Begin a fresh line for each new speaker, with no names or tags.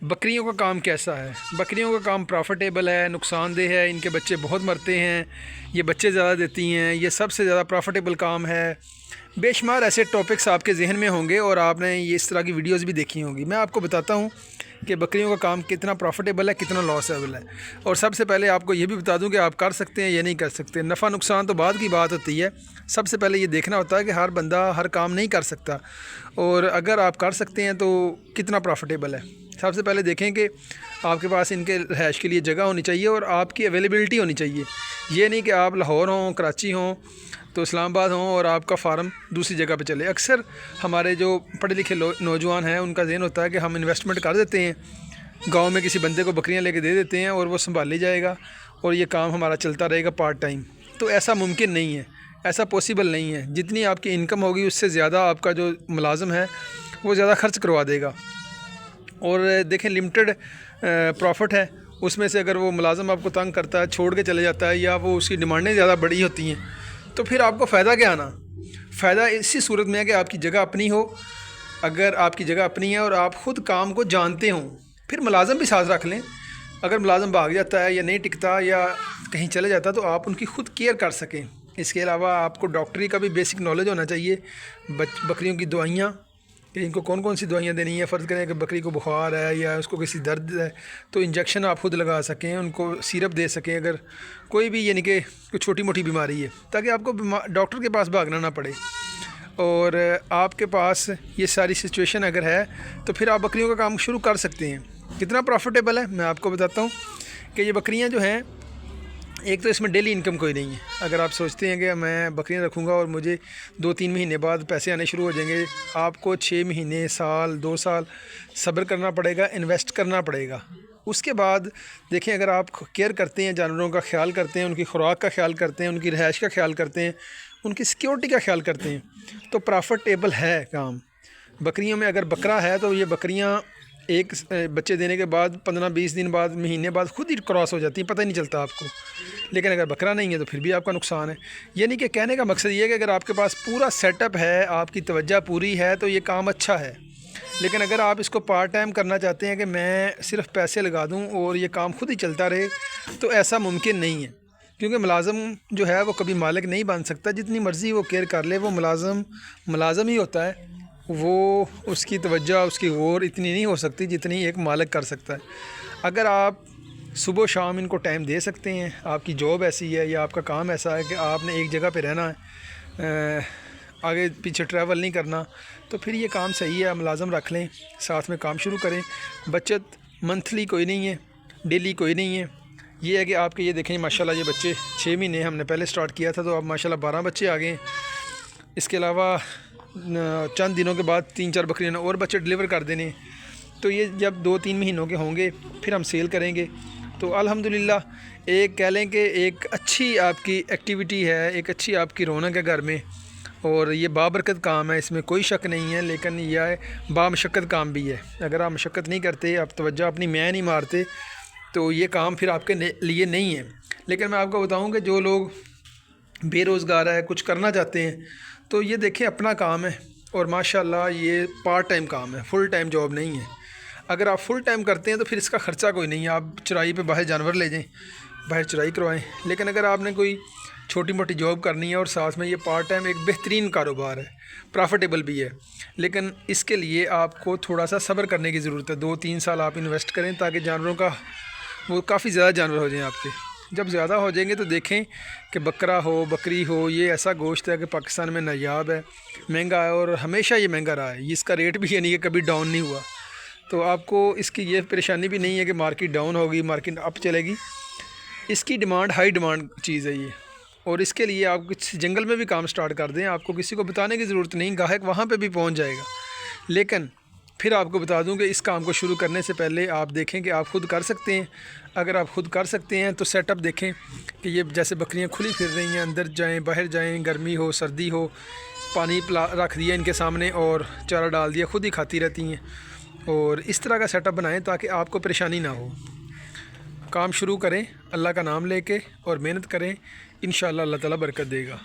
بکریوں کا کام کیسا ہے؟ بکریوں کا کام پرافٹیبل ہے، نقصان دہ ہے، ان کے بچے بہت مرتے ہیں، یہ بچے زیادہ دیتی ہیں، یہ سب سے زیادہ پرافٹیبل کام ہے۔ بے شمار ایسے ٹاپکس آپ کے ذہن میں ہوں گے اور آپ نے یہ اس طرح کی ویڈیوز بھی دیکھی ہوں گی۔ میں آپ کو بتاتا ہوں کہ بکریوں کا کام کتنا پرافٹیبل ہے، کتنا لاسیبل ہے، اور سب سے پہلے آپ کو یہ بھی بتا دوں کہ آپ کر سکتے ہیں یا نہیں کر سکتے۔ نفع نقصان تو بعد کی بات ہوتی ہے، سب سے پہلے یہ دیکھنا ہوتا ہے کہ ہر بندہ ہر کام نہیں کر سکتا، اور اگر آپ کر سکتے ہیں تو کتنا پرافٹیبل ہے۔ سب سے پہلے دیکھیں کہ آپ کے پاس ان کے رہائش کے لیے جگہ ہونی چاہیے اور آپ کی اویلیبلٹی ہونی چاہیے۔ یہ نہیں کہ آپ لاہور ہوں، کراچی ہوں، تو اسلام آباد ہوں اور آپ کا فارم دوسری جگہ پہ چلے۔ اکثر ہمارے جو پڑھے لکھے نوجوان ہیں ان کا ذہن ہوتا ہے کہ ہم انویسٹمنٹ کر دیتے ہیں، گاؤں میں کسی بندے کو بکریاں لے کے دے دیتے ہیں اور وہ سنبھال لی جائے گا اور یہ کام ہمارا چلتا رہے گا پارٹ ٹائم۔ تو ایسا ممکن نہیں ہے، ایسا پاسبل نہیں ہے۔ جتنی آپ کی انکم ہوگی اس سے زیادہ آپ کا جو ملازم ہے وہ زیادہ خرچ کروا دے گا۔ اور دیکھیں لمیٹڈ پروفٹ ہے، اس میں سے اگر وہ ملازم آپ کو تنگ کرتا ہے، چھوڑ کے چلے جاتا ہے، یا وہ اس کی ڈیمانڈیں زیادہ بڑی ہوتی ہیں، تو پھر آپ کو فائدہ کیا آنا؟ فائدہ اسی صورت میں ہے کہ آپ کی جگہ اپنی ہو۔ اگر آپ کی جگہ اپنی ہے اور آپ خود کام کو جانتے ہوں، پھر ملازم بھی ساتھ رکھ لیں۔ اگر ملازم بھاگ جاتا ہے یا نہیں ٹکتا یا کہیں چلے جاتا تو آپ ان کی خود کیئر کر سکیں۔ اس کے علاوہ آپ کو ڈاکٹری کا بھی بیسک نالج ہونا چاہیے، بکریوں کی دوائیاں، کہ ان کو کون کون سی دوائیاں دینی ہیں۔ فرض کریں کہ بکری کو بخار ہے یا اس کو کسی درد ہے تو انجیکشن آپ خود لگا سکیں، ان کو سیرپ دے سکیں اگر کوئی بھی یعنی کہ کوئی چھوٹی موٹی بیماری ہے، تاکہ آپ کو ڈاکٹر کے پاس بھاگنا نہ پڑے۔ اور آپ کے پاس یہ ساری سچویشن اگر ہے تو پھر آپ بکریوں کا کام شروع کر سکتے ہیں۔ کتنا پروفٹیبل ہے میں آپ کو بتاتا ہوں کہ یہ بکریاں جو ہیں، ایک تو اس میں ڈیلی انکم کوئی نہیں ہے۔ اگر آپ سوچتے ہیں کہ میں بکریاں رکھوں گا اور مجھے 2-3 مہینے بعد پیسے آنے شروع ہو جائیں گے، آپ کو 6 مہینے، سال، 2 سال صبر کرنا پڑے گا، انویسٹ کرنا پڑے گا۔ اس کے بعد دیکھیں اگر آپ کیئر کرتے ہیں، جانوروں کا خیال کرتے ہیں، ان کی خوراک کا خیال کرتے ہیں، ان کی رہائش کا خیال کرتے ہیں، ان کی سیکیورٹی کا خیال کرتے ہیں، تو پرافٹیبل ہے کام۔ بکریوں میں اگر بکرا ہے تو یہ بکریاں ایک بچے دینے کے بعد 15-20 دن بعد، مہینے بعد خود ہی کراس ہو جاتی ہیں، پتہ ہی نہیں چلتا آپ کو۔ لیکن اگر بکرا نہیں ہے تو پھر بھی آپ کا نقصان ہے۔ یعنی کہ کہنے کا مقصد یہ ہے کہ اگر آپ کے پاس پورا سیٹ اپ ہے، آپ کی توجہ پوری ہے تو یہ کام اچھا ہے۔ لیکن اگر آپ اس کو پارٹ ٹائم کرنا چاہتے ہیں کہ میں صرف پیسے لگا دوں اور یہ کام خود ہی چلتا رہے، تو ایسا ممکن نہیں ہے، کیونکہ ملازم جو ہے وہ کبھی مالک نہیں بن سکتا۔ جتنی مرضی وہ کیئر کر لے، وہ ملازم ہی ہوتا ہے، وہ اس کی توجہ، اس کی غور اتنی نہیں ہو سکتی جتنی ایک مالک کر سکتا ہے۔ اگر آپ صبح و شام ان کو ٹائم دے سکتے ہیں، آپ کی جاب ایسی ہے یا آپ کا کام ایسا ہے کہ آپ نے ایک جگہ پہ رہنا ہے، آگے پیچھے ٹریول نہیں کرنا، تو پھر یہ کام صحیح ہے۔ ملازم رکھ لیں، ساتھ میں کام شروع کریں۔ بچت منتھلی کوئی نہیں ہے، ڈیلی کوئی نہیں ہے۔ یہ ہے کہ آپ کے یہ دیکھیں ماشاءاللہ یہ بچے 6 مہینے ہم نے پہلے سٹارٹ کیا تھا تو اب ماشاءاللہ 12 بچے آ گئے ہیں۔ اس کے علاوہ چند دنوں کے بعد 3-4 بکریوں نے اور بچے ڈلیور کر دینے ہیں۔ تو یہ جب 2-3 مہینوں کے ہوں گے پھر ہم سیل کریں گے۔ تو الحمدللہ ایک کہہ لیں کہ ایک اچھی آپ کی ایکٹیویٹی ہے، ایک اچھی آپ کی رونق ہے گھر میں، اور یہ بابرکت کام ہے، اس میں کوئی شک نہیں ہے۔ لیکن یہ بامشقت کام بھی ہے۔ اگر آپ مشقت نہیں کرتے، آپ توجہ اپنی میں نہیں مارتے، تو یہ کام پھر آپ کے لیے نہیں ہے۔ لیکن میں آپ کو بتاؤں کہ جو لوگ بے روزگار ہے، کچھ کرنا چاہتے ہیں، تو یہ دیکھیں اپنا کام ہے، اور ماشاءاللہ یہ پارٹ ٹائم کام ہے، فل ٹائم جاب نہیں ہے۔ اگر آپ فل ٹائم کرتے ہیں تو پھر اس کا خرچہ کوئی نہیں ہے، آپ چرائی پہ باہر جانور لے جائیں، باہر چرائی کروائیں۔ لیکن اگر آپ نے کوئی چھوٹی موٹی جاب کرنی ہے اور ساتھ میں یہ پارٹ ٹائم ایک بہترین کاروبار ہے، پرافٹیبل بھی ہے، لیکن اس کے لیے آپ کو تھوڑا سا صبر کرنے کی ضرورت ہے۔ 2-3 سال آپ انویسٹ کریں تاکہ جانوروں کا وہ کافی زیادہ جانور ہو جائیں آپ کے۔ جب زیادہ ہو جائیں گے تو دیکھیں کہ بکرا ہو، بکری ہو، یہ ایسا گوشت ہے کہ پاکستان میں نایاب ہے، مہنگا ہے، اور ہمیشہ یہ مہنگا رہا ہے۔ اس کا ریٹ بھی یعنی کہ کبھی ڈاؤن نہیں ہوا، تو آپ کو اس کی یہ پریشانی بھی نہیں ہے کہ مارکیٹ ڈاؤن ہوگی، مارکیٹ اپ چلے گی۔ اس کی ڈیمانڈ ہائی ڈیمانڈ چیز ہے یہ، اور اس کے لیے آپ کسی جنگل میں بھی کام سٹارٹ کر دیں، آپ کو کسی کو بتانے کی ضرورت نہیں، گاہک وہاں پہ بھی پہنچ جائے گا۔ لیکن پھر آپ کو بتا دوں کہ اس کام کو شروع کرنے سے پہلے آپ دیکھیں کہ آپ خود کر سکتے ہیں۔ اگر آپ خود کر سکتے ہیں تو سیٹ اپ دیکھیں کہ یہ جیسے بکریاں کھلی پھر رہی ہیں، اندر جائیں باہر جائیں، گرمی ہو سردی ہو، پانی رکھ دیا ان کے سامنے اور چارہ ڈال دیا، خود ہی کھاتی رہتی ہیں۔ اور اس طرح کا سیٹ اپ بنائیں تاکہ آپ کو پریشانی نہ ہو۔ کام شروع کریں اللہ کا نام لے کے اور محنت کریں، انشاءاللہ اللہ تعالیٰ برکت دے گا۔